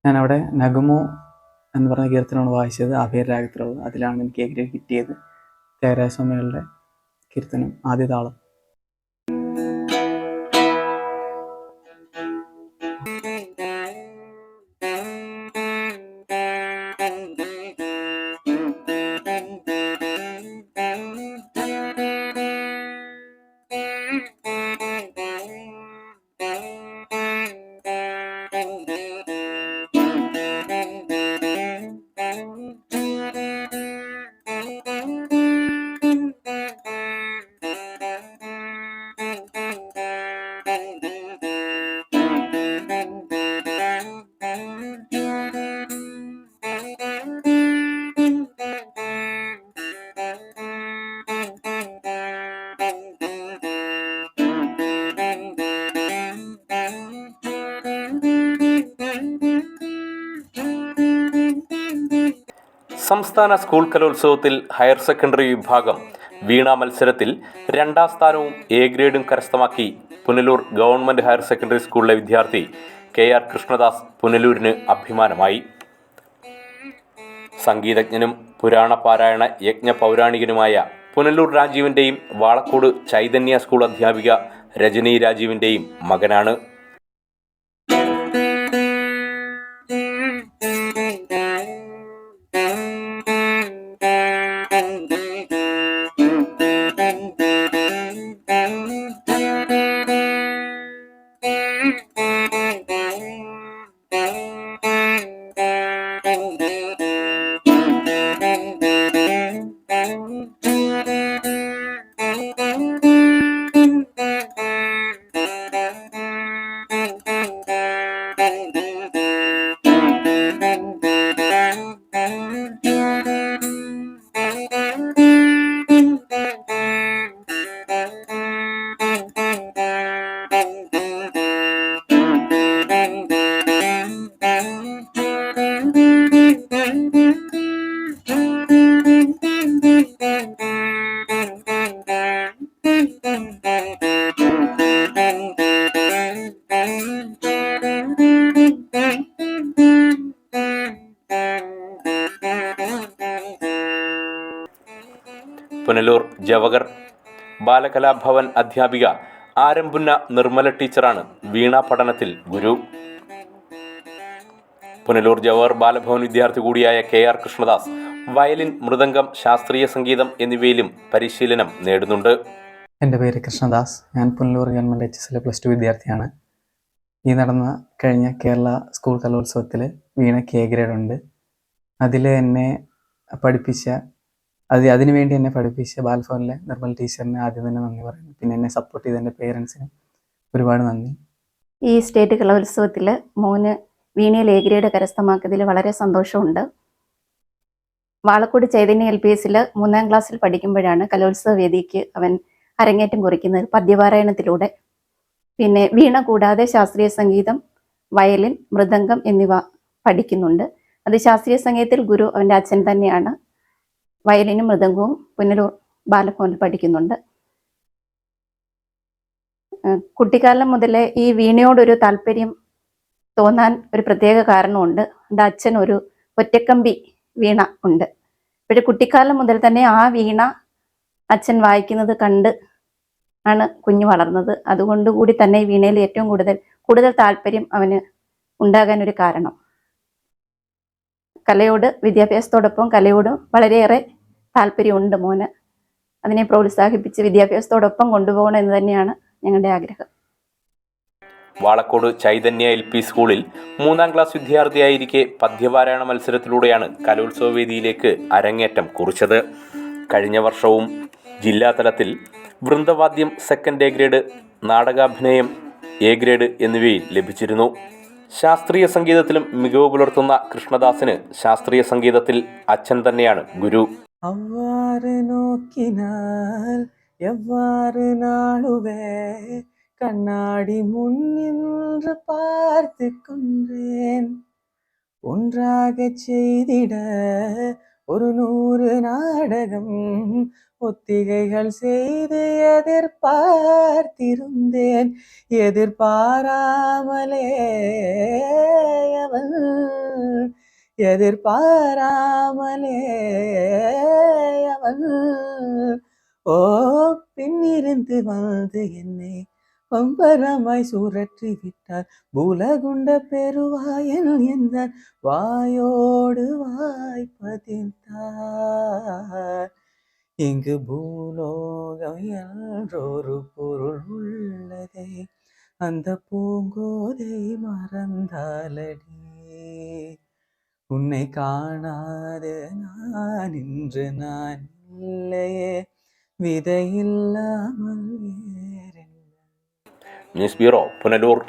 ഞാനവിടെ നഗമോ എന്ന് പറഞ്ഞ കീർത്തനമാണ് വായിച്ചത്, അഭയരാഗത്തിലുള്ള. അതിലാണ് എനിക്ക് എ ഗ്രേഡ് കിട്ടിയത്. ത്യാഗരാജ സ്വാമികളുടെ കീർത്തനം, ആദ്യ താളം. സംസ്ഥാന സ്കൂൾ കലോത്സവത്തിൽ ഹയർ സെക്കൻഡറി വിഭാഗം വീണ മത്സരത്തിൽ 2ാം സ്ഥാനവും എ ഗ്രേഡും കരസ്ഥമാക്കി പുനലൂർ ഗവൺമെന്റ് ഹയർ സെക്കൻഡറി സ്കൂളിലെ വിദ്യാർത്ഥി KR കൃഷ്ണദാസ് പുനലൂരിന് അഭിമാനമായി. സംഗീതജ്ഞനും പുരാണ പാരായണ യജ്ഞ പൗരാണികനുമായ പുനലൂർ രാജീവിൻ്റെയും വാളക്കോട് ചൈതന്യ സ്കൂൾ അധ്യാപിക രജനി രാജീവിൻ്റെയും മകനാണ്. പുനലൂർ ജവഹർ ബാലകലാഭവൻ അധ്യാപിക ആരംപുന്ന നിർമ്മല ടീച്ചറാണ് വീണ പഠനത്തിൽ ഗുരു. പുനലൂർ ജവഹർ ബാലഭവൻ വിദ്യാർത്ഥി കൂടിയായ KR കൃഷ്ണദാസ് വയലിൻ, മൃദംഗം, ശാസ്ത്രീയ സംഗീതം എന്നിവയിലും പരിശീലനം നേടുന്നുണ്ട്. എൻ്റെ പേര് കൃഷ്ണദാസ്. ഞാൻ പുനലൂർ ഗവൺമെൻറ് HSL +2 വിദ്യാർത്ഥിയാണ്. ഈ കഴിഞ്ഞ കേരള സ്കൂൾ കലോത്സവത്തിൽ വീണയ്ക്ക് എ ഗ്രേഡ് ഉണ്ട്. അതിനുവേണ്ടി എന്നെ പഠിപ്പിച്ച ബാലഭവനിലെ നിർമ്മൽ ടീച്ചറിന് ആദ്യം തന്നെ നന്ദി പറയുന്നു. പിന്നെ എന്നെ സപ്പോർട്ട് ചെയ്ത എൻ്റെ പേരൻസിനും ഒരുപാട് നന്ദി. ഈ സ്റ്റേറ്റ് കലോത്സവത്തിൽ മോന് വീണയിൽ എ ഗ്രേഡ് കരസ്ഥമാക്കിയതിൽ വളരെ സന്തോഷമുണ്ട്. വാളക്കോട് ചൈതന്യ LPSൽ 3ാം ക്ലാസ്സിൽ പഠിക്കുമ്പോഴാണ് കലോത്സവ വേദിക്ക് അവൻ അരങ്ങേറ്റം കുറിക്കുന്നത് പദ്യപാരായണത്തിലൂടെ. പിന്നെ വീണ കൂടാതെ ശാസ്ത്രീയ സംഗീതം, വയലിൻ, മൃദംഗം എന്നിവ പഠിക്കുന്നുണ്ട്. അത് ശാസ്ത്രീയ സംഗീതത്തിൽ ഗുരു അവൻ്റെ അച്ഛൻ തന്നെയാണ്. വയലിനും മൃദംഗവും പുനലൂർ ബാലഭവനിൽ പഠിക്കുന്നുണ്ട്. കുട്ടിക്കാലം മുതലേ ഈ വീണയോടൊരു താല്പര്യം തോന്നാൻ ഒരു പ്രത്യേക കാരണമുണ്ട്. എൻ്റെ അച്ഛൻ ഒരു ഒറ്റക്കമ്പി വീണ ഉണ്ട്. പക്ഷേ കുട്ടിക്കാലം മുതൽ തന്നെ ആ വീണ അച്ഛൻ വായിക്കുന്നത് കണ്ട് ആണ് കുഞ്ഞു വളർന്നത്. അതുകൊണ്ടുകൂടി തന്നെ വീണയിൽ ഏറ്റവും കൂടുതൽ താല്പര്യം അവന് ഉണ്ടാകാനൊരു കാരണം. വിദ്യാഭ്യാസത്തോടൊപ്പം കലയോടും വളരെയേറെ താല്പര്യമുണ്ട് മോന്. അതിനെ പ്രോത്സാഹിപ്പിച്ച് വിദ്യാഭ്യാസത്തോടൊപ്പം കൊണ്ടുപോകണം എന്ന് തന്നെയാണ് ഞങ്ങളുടെ ആഗ്രഹം. വാളക്കോട് ചൈതന്യ LP സ്കൂളിൽ 3ാം ക്ലാസ് വിദ്യാർത്ഥിയായിരിക്കെ പദ്യപാരായണ മത്സരത്തിലൂടെയാണ് കലോത്സവ വേദിയിലേക്ക് അരങ്ങേറ്റം കുറിച്ചത്. കഴിഞ്ഞ വർഷവും ജില്ലാതലത്തിൽ വൃന്ദവാദ്യം സെക്കൻഡ് എ ഗ്രേഡ്, നാടകാഭിനയം എ ഗ്രേഡ് എന്നിവയിൽ ലഭിച്ചിരുന്നു. ശാസ്ത്രീയ സംഗീതത്തിലും മികവ് പുലർത്തുന്ന കൃഷ്ണദാസിന് ശാസ്ത്രീയ സംഗീതത്തിൽ അച്ഛൻ തന്നെയാണ് ഗുരു. അவ்வாறு நோக்கினால் எவ்வாறு நாளுவே கண்ணாடி முன்னின்று பார்த்து கொண்டேன் ஒன்றாக செய்திட ஒரு 100 நாடகம் ஒத்திகைகள் செய்து எதிர்பார்த்திருந்தேன் எதிர்பாராமலே அவன் எதிர்பாராமலே அவள் ஓ பின்னிருந்து வந்து என்னை பம்பரமாய் சுழற்றி விட்டார். பூலகுண்ட பெருவாயன் எந்த வாயோடு வாய் பதித்தார். இங்கு பூலோகம் என்றொரு பொருள் உள்ளதே, அந்த பூங்கோதை மறந்தாலடி. உன்னை காணாது நான் இன்று நான் இல்லையே, விதையில்லாமல் வேறில்லை. News bureau Punalur.